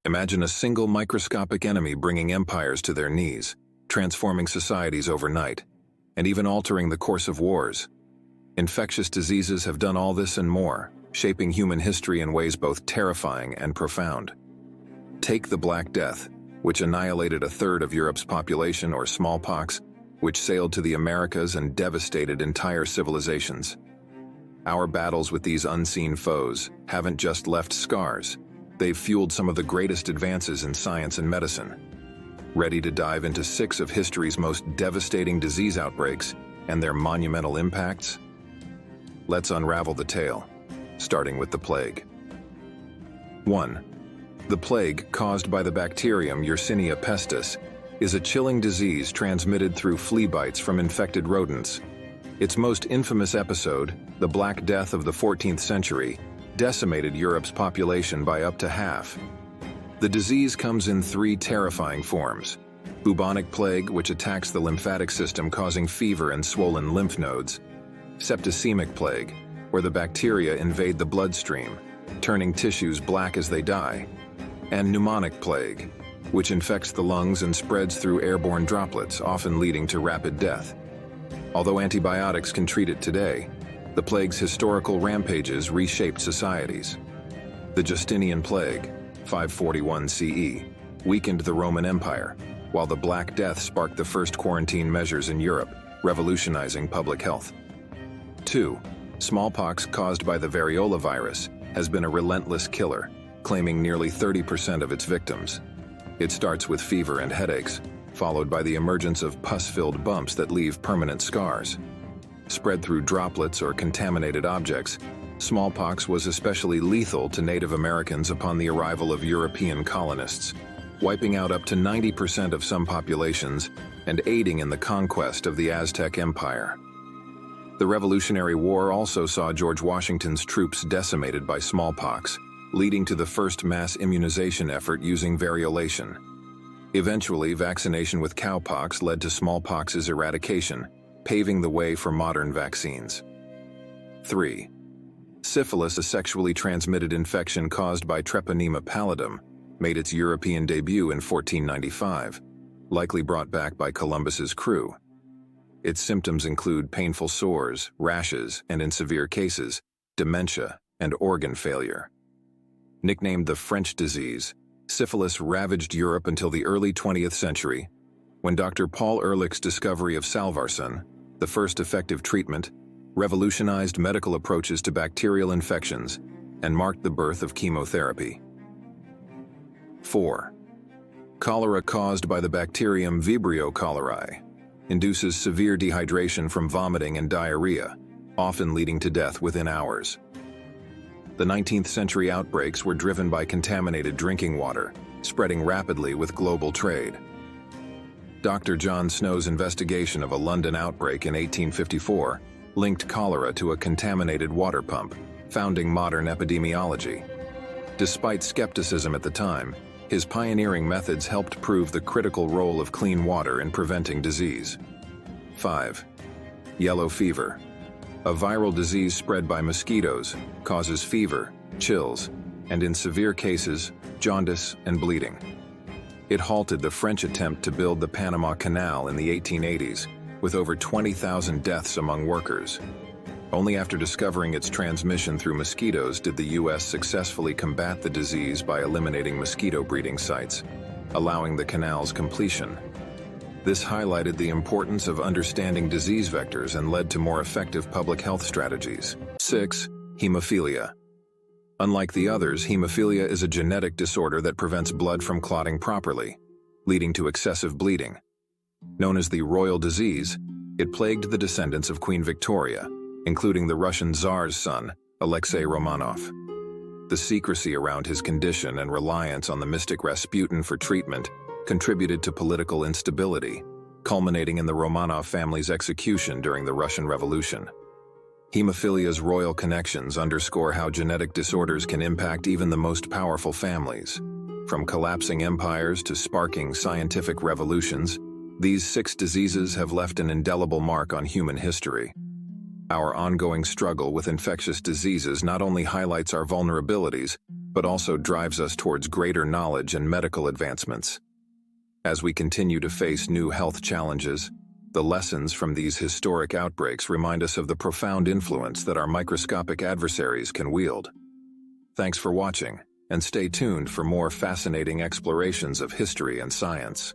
Imagine a single microscopic enemy bringing empires to their knees, transforming societies overnight, and even altering the course of wars. Infectious diseases have done all this and more, shaping human history in ways both terrifying and profound. Take the Black Death, which annihilated a third of Europe's population, or smallpox, which sailed to the Americas and devastated entire civilizations. Our battles with these unseen foes haven't just left scars, they've fueled some of the greatest advances in science and medicine. Ready to dive into 6 of history's most devastating disease outbreaks and their monumental impacts? Let's unravel the tale, starting with the plague. 1. The plague, caused by the bacterium Yersinia pestis, is a chilling disease transmitted through flea bites from infected rodents. Its most infamous episode, the Black Death of the 14th century, decimated Europe's population by up to half. The disease comes in 3 terrifying forms: bubonic plague, which attacks the lymphatic system causing fever and swollen lymph nodes; septicemic plague, where the bacteria invade the bloodstream, turning tissues black as they die; and pneumonic plague, which infects the lungs and spreads through airborne droplets, often leading to rapid death. Although antibiotics can treat it today, the plague's historical rampages reshaped societies. The Justinian Plague, 541 CE, weakened the Roman Empire, while the Black Death sparked the first quarantine measures in Europe, revolutionizing public health. 2. Smallpox, caused by the variola virus, has been a relentless killer, claiming nearly 30% of its victims. It starts with fever and headaches, followed by the emergence of pus-filled bumps that leave permanent scars. Spread through droplets or contaminated objects, smallpox was especially lethal to Native Americans upon the arrival of European colonists, wiping out up to 90% of some populations and aiding in the conquest of the Aztec Empire. The Revolutionary War also saw George Washington's troops decimated by smallpox, leading to the first mass immunization effort using variolation. Eventually, vaccination with cowpox led to smallpox's eradication, paving the way for modern vaccines. 3. Syphilis, a sexually transmitted infection caused by Treponema pallidum, made its European debut in 1495, likely brought back by Columbus's crew. Its symptoms include painful sores, rashes, and in severe cases, dementia and organ failure. Nicknamed the French disease, syphilis ravaged Europe until the early 20th century, when Dr. Paul Ehrlich's discovery of salvarsan, the first effective treatment, revolutionized medical approaches to bacterial infections and marked the birth of chemotherapy. 4. Cholera, caused by the bacterium Vibrio cholerae, induces severe dehydration from vomiting and diarrhea, often leading to death within hours. The 19th century outbreaks were driven by contaminated drinking water, spreading rapidly with global trade. Dr. John Snow's investigation of a London outbreak in 1854 linked cholera to a contaminated water pump, founding modern epidemiology. Despite skepticism at the time, his pioneering methods helped prove the critical role of clean water in preventing disease. 5. Yellow fever. A viral disease spread by mosquitoes, causes fever, chills, and in severe cases, jaundice and bleeding. It halted the French attempt to build the Panama Canal in the 1880s, with over 20,000 deaths among workers. Only after discovering its transmission through mosquitoes did the U.S. successfully combat the disease by eliminating mosquito breeding sites, allowing the canal's completion. This highlighted the importance of understanding disease vectors and led to more effective public health strategies. 6. Hemophilia. Unlike the others, hemophilia is a genetic disorder that prevents blood from clotting properly, leading to excessive bleeding. Known as the royal disease, it plagued the descendants of Queen Victoria, including the Russian Tsar's son, Alexei Romanov. The secrecy around his condition and reliance on the mystic Rasputin for treatment contributed to political instability, culminating in the Romanov family's execution during the Russian Revolution. Hemophilia's royal connections underscore how genetic disorders can impact even the most powerful families. From collapsing empires to sparking scientific revolutions, these 6 diseases have left an indelible mark on human history. Our ongoing struggle with infectious diseases not only highlights our vulnerabilities, but also drives us towards greater knowledge and medical advancements. As we continue to face new health challenges, the lessons from these historic outbreaks remind us of the profound influence that our microscopic adversaries can wield. Thanks for watching, and stay tuned for more fascinating explorations of history and science.